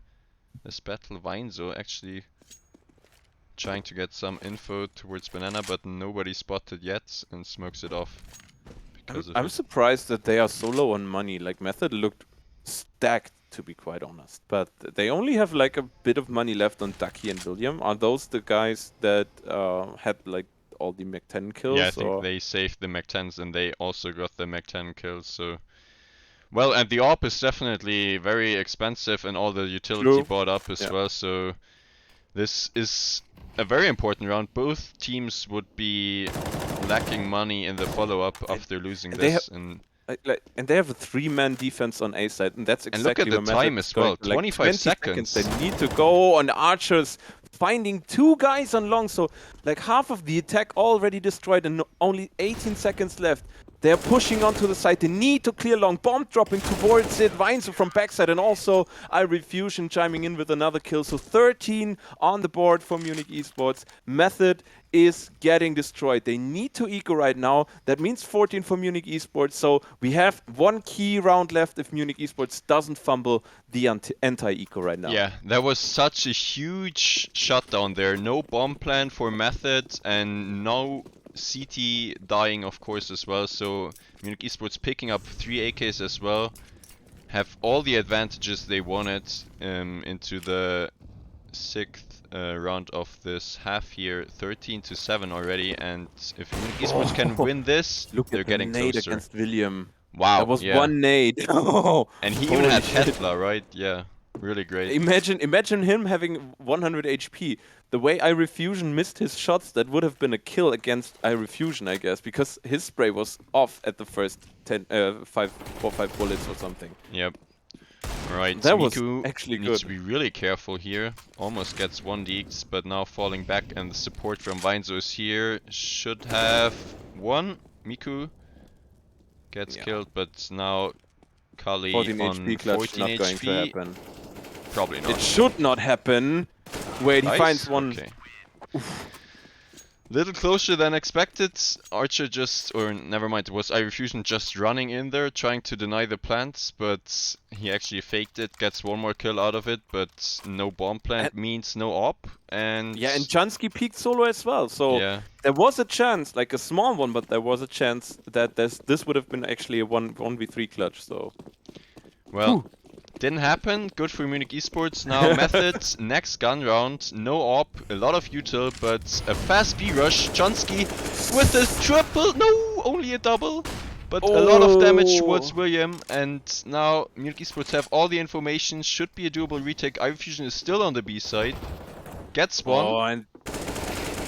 this battle. Weinzo actually trying to get some info towards banana, but nobody spotted yet, and smokes it off. I'm surprised that they are so low on money. Like Method looked stacked, to be quite honest, but they only have like a bit of money left on Ducky and William. Are those the guys that had like all the Mech 10 kills? Yeah, I think they saved the Mech 10s and they also got the Mech 10 kills, so... Well, and the AWP is definitely very expensive, and all the utility bought up as well, so... This is a very important round. Both teams would be lacking money in the follow-up after losing this. And they have a 3-man defense on A side, and that's exactly and look at the time as well. 25 seconds. They need to go on Archers, finding 2 guys on long, so like half of the attack already destroyed and only 18 seconds left. They're pushing onto the side. They need to clear long. Bomb dropping towards it. Weinzo from backside, and also iRefusion chiming in with another kill. So 13 on the board for Munich eSports. Method is getting destroyed. They need to eco right now. That means 14 for Munich eSports. So we have 1 key round left if Munich eSports doesn't fumble the anti-eco right now. Yeah, that was such a huge shutdown there. No bomb plan for Method, and no CT dying, of course, as well. So Munich eSports picking up 3 AKs as well, have all the advantages they wanted into the 6th round of this half here. 13-7 already, and if Munich eSports can win this, they're getting nade closer. Against William. Wow, that was 1 nade. And he even had Hetla, right? Yeah, really great. Imagine him having 100 HP. The way iRefusion missed his shots, that would have been a kill against iRefusion, I guess, because his spray was off at the first 4 or 5 bullets or something. Yep. Alright, that Miku was actually needs good. to be really careful here. Almost gets 1 deeks, but now falling back, and the support from Weinzo is here. Should have 1. Miku gets killed, but now Kali 14 on HP clutch 14 not HP. going to happen. Probably not. It should not happen. Wait, he Nice. finds one. Okay. Little closer than expected. Archer or never mind, it was iRefusion just running in there, trying to deny the plants, but he actually faked it, gets one more kill out of it, but no bomb plant means no op, and... Yeah, and Chansky peeked solo as well, so yeah. there was a chance, like a small one, but there was a chance that this would have been actually a 1v3 clutch, so... Well, didn't happen. Good for Munich eSports. Now Method, next gun round, no op, a lot of util, but a fast B rush. Chansky with a triple, no, only a double, but a lot of damage towards William. And now Munich eSports have all the information, should be a doable retake. iRefusion is still on the B side, gets one. Oh, and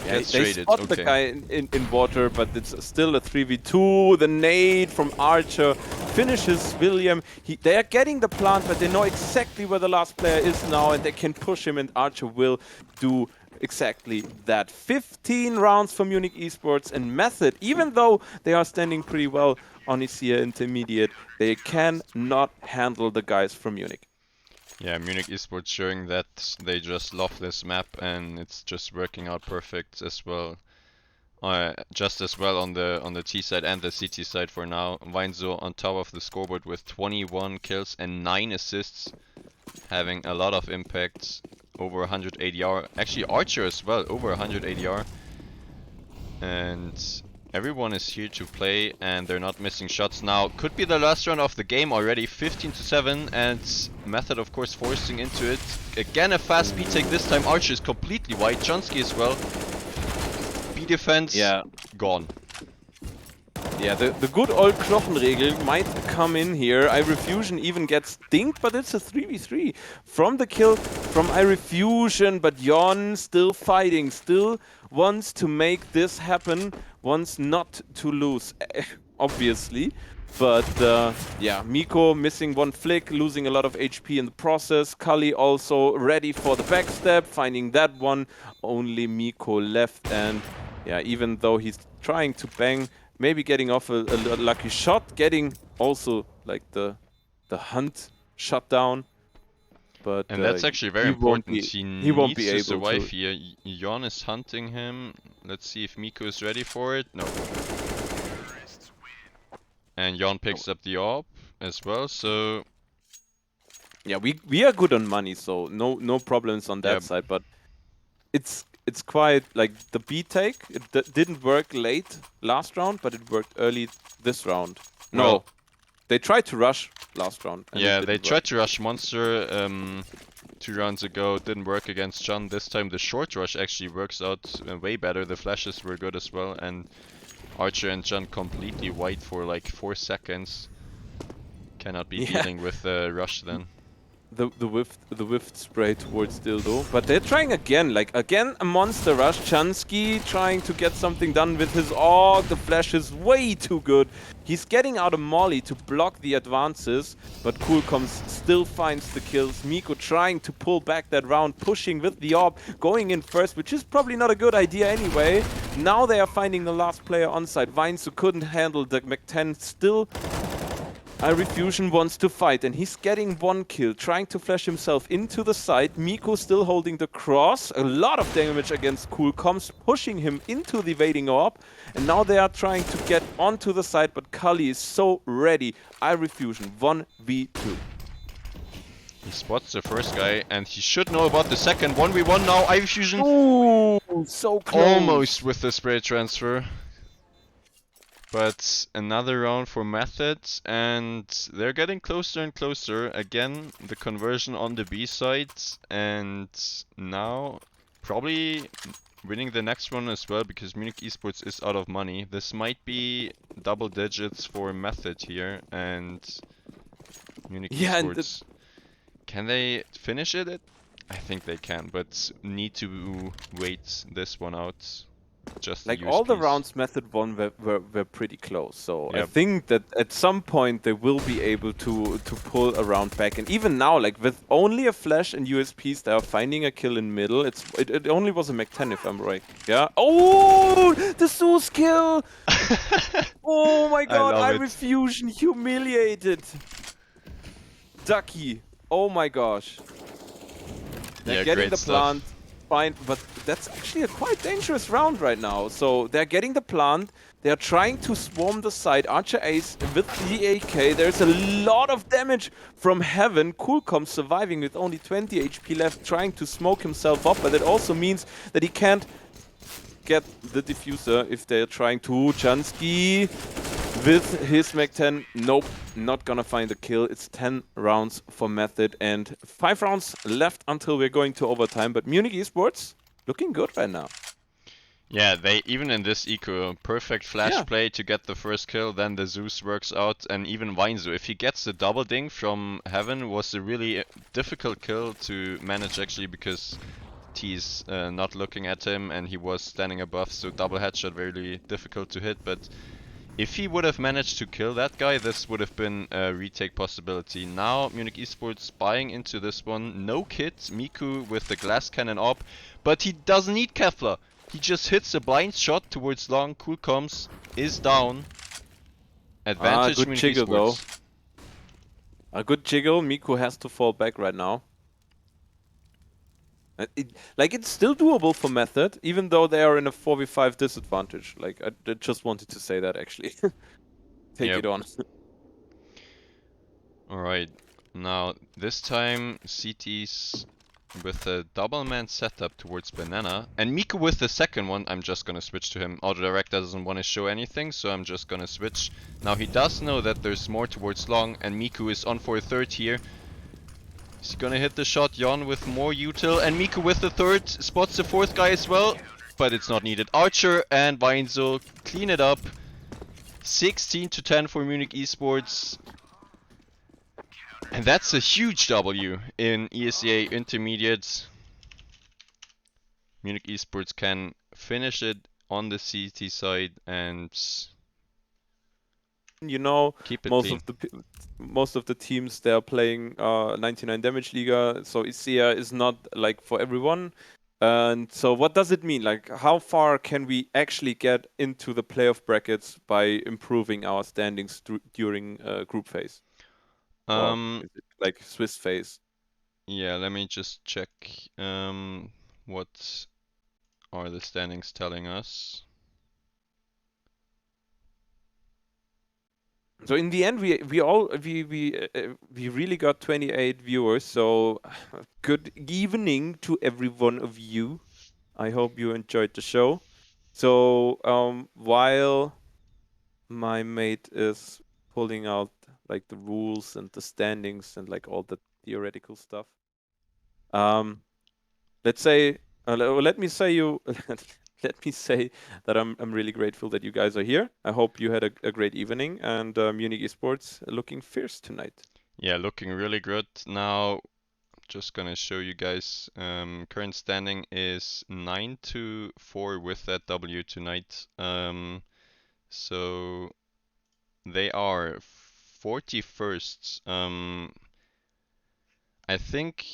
yeah, Gets they traded, spot okay. the guy in water, but it's still a 3v2. The nade from Archer finishes William. They are getting the plant, but they know exactly where the last player is now, and they can push him, and Archer will do exactly that. 15 rounds for Munich eSports, and Method, even though they are standing pretty well on ESEA Intermediate, they cannot handle the guys from Munich. Yeah, Munich eSports showing that they just love this map and it's just working out perfect as well. Just as well on the T side and the CT side for now. Weinzo on top of the scoreboard with 21 kills and 9 assists, having a lot of impact, over 100 ADR. Actually Archer as well, over 100 ADR. And everyone is here to play and they're not missing shots now. Could be the last round of the game already, 15-7, and Method of course forcing into it. Again a fast B take, this time Archer is completely white, Chansky as well. B defense, yeah, gone. Yeah, the good old Knochenregel might come in here. iRefusion even gets dinked, but it's a 3v3. From the kill from iRefusion, but Jon still fighting, still wants to make this happen, wants not to lose, obviously. But yeah, Miko missing one flick, losing a lot of HP in the process. Kali also ready for the backstep, finding that one. Only Miko left, and yeah, even though he's trying to bang, maybe getting off a lucky shot, getting also like the hunt shut down. But and that's actually very important. He won't be needs to able survive to. here. Jon is hunting him. Let's see if Miko is ready for it. No. And Jon picks up the AWP as well, so... Yeah, we are good on money, so no problems on that side, but it's quite like the B take. It didn't work late last round, but it worked early this round. No, Well, they tried to rush last round. And yeah, it they didn't tried work. to rush Monster 2 rounds ago, didn't work against John. This time the short rush actually works out way better. The flashes were good as well, and Archer and John completely white for like 4 seconds. Cannot be dealing with the rush then. The whiff spray towards Dildo, but they're trying again, like again a monster rush. Chansky trying to get something done with his AUG. The flash is way too good. He's getting out a molly to block the advances, but Coolcoms still finds the kills. Miko trying to pull back that round, pushing with the AWP, going in first, which is probably not a good idea anyway. Now they are finding the last player on site. Weinzu couldn't handle the Mech-10 still. iRefusion wants to fight, and he's getting one kill, trying to flash himself into the side. Miko still holding the cross. A lot of damage against Coolcoms, pushing him into the evading AWP. And now they are trying to get onto the side, but Kali is so ready. iRefusion 1v2. He spots the first guy, and he should know about the second. 1v1 now, iRefusion Ooh, so close. almost with the spray transfer. But another round for Methods, and they're getting closer and closer. Again, the conversion on the B side, and now probably winning the next one as well, because Munich eSports is out of money. This might be double digits for Method here, and Munich eSports. Can they finish it? I think they can, but need to wait this one out. Just like all the rounds Method won were pretty close, so I think that at some point they will be able to pull a round back. And even now, like with only a flash and USPs, they are finding a kill in middle. It only was a Mech-10 if I'm right. Yeah. Oh, the Zeus kill! Oh my god, iRefusion humiliated Ducky. Oh my gosh. They're getting the plant. fine, but that's actually a quite dangerous round right now. So they're getting the plant. They're trying to swarm the side. Archer Ace with the AK. There's a lot of damage from Heaven. Coolcom surviving with only 20 HP left, trying to smoke himself up, but it also means that he can't get the diffuser if they're trying to. Chansky with his Mac-10. Nope, not gonna find the kill. It's 10 rounds for Method and 5 rounds left until we're going to overtime. But Munich eSports looking good right now. Yeah, they even in this eco, perfect flash play to get the first kill, then the Zeus works out, and even Weinzu, if he gets the double ding from Heaven, was a really difficult kill to manage actually, because T's not looking at him and he was standing above, so double headshot really difficult to hit. But if he would have managed to kill that guy, this would have been a retake possibility. Now Munich eSports buying into this one, no kit, Miku with the glass cannon op, but he doesn't need Kefla. He just hits a blind shot towards long, cool comms, is down. Advantage good Munich jiggle eSports. though. A good jiggle, Miku has to fall back right now. It's still doable for Method, even though they are in a 4v5 disadvantage. Like, I just wanted to say that actually. Take it on. Alright, now this time CT's with a double man setup towards Banana, and Miku with the second one. I'm just gonna switch to him. Autodirect doesn't want to show anything, so I'm just gonna switch. Now he does know that there's more towards long, and Miku is on for a third here. He's gonna hit the shot, Yon with more util, and Miku with the third, spots the fourth guy as well, but it's not needed. Archer and Weinzel clean it up. 16-10 for Munich eSports. And that's a huge W in ESEA Intermediate. Munich eSports can finish it on the CT side and you know, keep it most clean. most of the teams, they're playing 99 damage Liga, so ESEA is not like for everyone. And so what does it mean? Like, how far can we actually get into the playoff brackets by improving our standings during group phase? Or is it like Swiss phase? Yeah, let me just check what are the standings telling us. So in the end, we really got 28 viewers. So good evening to every one of you. I hope you enjoyed the show. So while my mate is pulling out like the rules and the standings and like all the theoretical stuff, let's say let me say you let me say that I'm really grateful that you guys are here. I hope you had a great evening, and Munich eSports looking fierce tonight. Yeah, looking really good. Now, just gonna show you guys. Current standing is 9-4 with that W tonight. So they are 41st. I think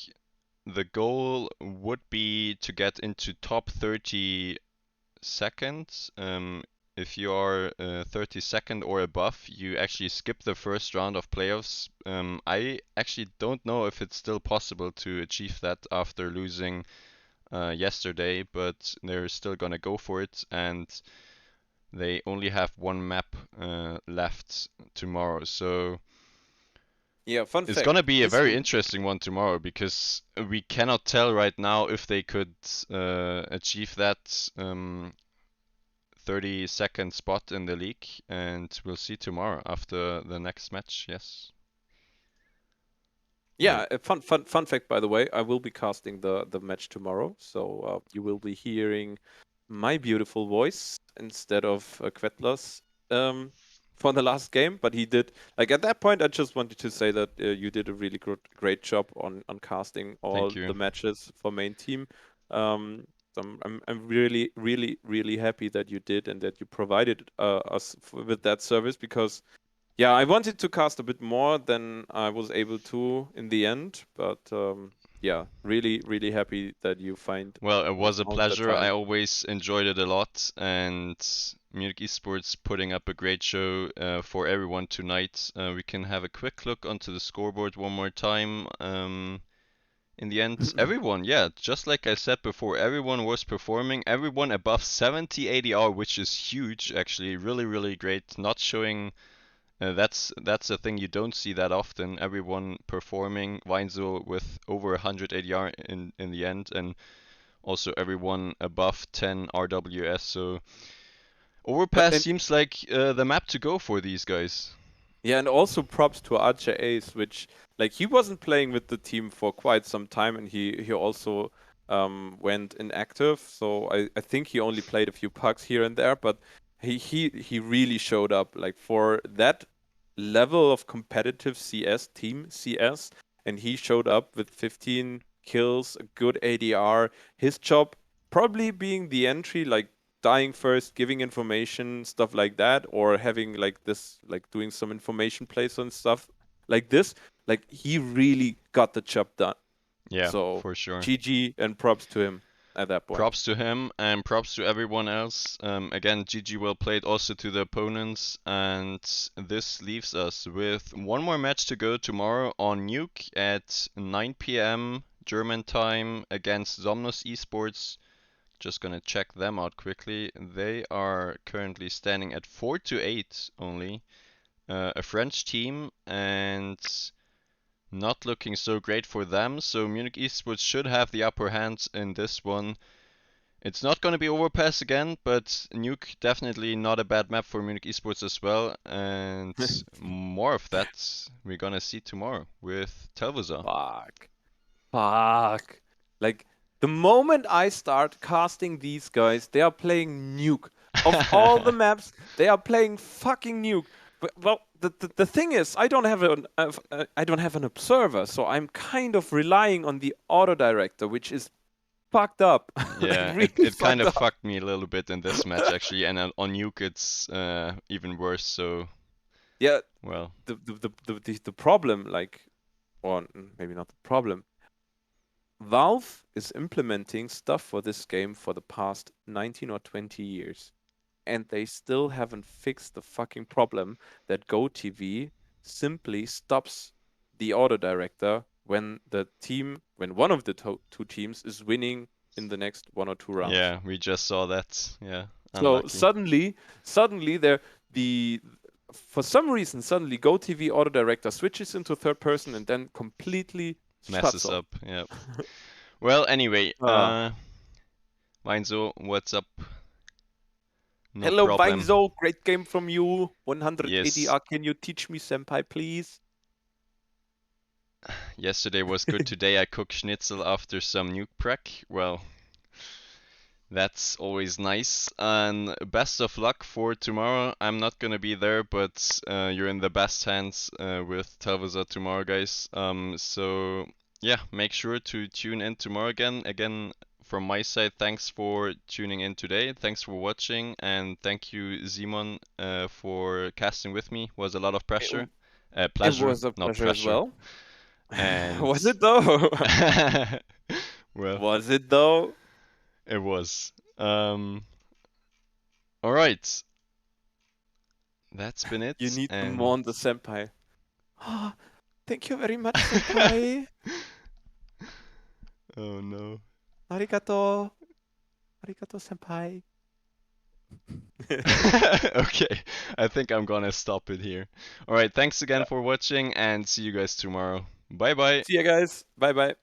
the goal would be to get into top 30 seconds. If you are 32nd or above, you actually skip the first round of playoffs. I actually don't know if it's still possible to achieve that after losing yesterday, but they're still gonna go for it, and they only have one map left tomorrow. So yeah, fun it's fact. gonna be a very interesting one tomorrow, because we cannot tell right now if they could achieve that 30-second spot in the league, and we'll see tomorrow after the next match. Yes. Yeah, a fun fact, by the way. I will be casting the match tomorrow, so you will be hearing my beautiful voice instead of Quetler's for the last game. But he did, like, at that point, I just wanted to say that you did a really great job on casting all the matches for main team. I'm really happy that you did, and that you provided us with that service, because yeah, I wanted to cast a bit more than I was able to in the end, but yeah, really happy that you find. Well, it was a pleasure. I always enjoyed it a lot, and Munich eSports putting up a great show for everyone tonight. We can have a quick look onto the scoreboard one more time. in the end, everyone, yeah, just like I said before, everyone was performing, everyone above 70 ADR, which is huge, actually, really, really great. Not showing, that's a thing you don't see that often. Everyone performing, Weinzel with over 100 ADR in the end, and also everyone above 10 RWS. So Overpass And seems like the map to go for these guys. yeah, and also props to Archer Ace, which like he wasn't playing with the team for quite some time, and he also went inactive. So I think he only played a few pucks here and there, but he really showed up like for that level of competitive CS team CS, and he showed up with 15 kills, a good ADR. His job probably being the entry, like dying first, giving information, stuff like that, or having like this, like doing some information plays and stuff like this. Like he really got the job done. Yeah, So for sure. GG and props to him at that point. Props to him and props to everyone else. Again, GG well played also to the opponents. And this leaves us with one more match to go tomorrow on Nuke at 9 p.m. German time against Somnus eSports. Just gonna check them out quickly. They are currently standing at 4-8 only. A French team and not looking so great for them. So Munich eSports should have the upper hand in this one. It's not gonna be Overpass again, but Nuke definitely not a bad map for Munich eSports as well. And more of that we're gonna see tomorrow with Telvisa. Fuck. Like the moment I start casting these guys, they are playing Nuke. Of all the maps, they are playing fucking Nuke. Well, the thing is, I don't have an observer, so I'm kind of relying on the auto director, which is fucked up. Yeah, Like, really it kind of fucked up. fucked me a little bit in this match actually, and on Nuke it's even worse. So Yeah, well, the problem, like, or maybe not the problem. Valve is implementing stuff for this game for the past 19 or 20 years, and they still haven't fixed the fucking problem that GoTV simply stops the auto director when one of the two teams is winning in the next 1 or 2 rounds. yeah, we just saw that. Yeah, So unlucky. suddenly for some reason suddenly GoTV auto director switches into third person and then completely shuts Messes off. up. Yeah. Well, anyway, Ah. Weinzo, what's up? No Hello, problem. Weinzo. Great game from you. 180 Yes. Can you teach me, senpai, please? Yesterday was good. Today I cook schnitzel after some nuke prep. Well, that's always nice. And best of luck for tomorrow. I'm not gonna be there, but you're in the best hands with Telvisa tomorrow, guys. So yeah, make sure to tune in tomorrow again. Again, from my side, thanks for tuning in today. Thanks for watching, and thank you, Simon, for casting with me. Was a lot of pressure. It Pleasure, was a not pleasure as pressure. well. And Was it though? well, Was it though? it was. All right. That's been You it. need to And mourn the senpai. Ah, thank you very much, senpai. oh no. Arigato. Arigato, senpai. Okay, I think I'm gonna stop it here. All right, thanks again for watching and see you guys tomorrow. Bye bye. See you guys. Bye bye.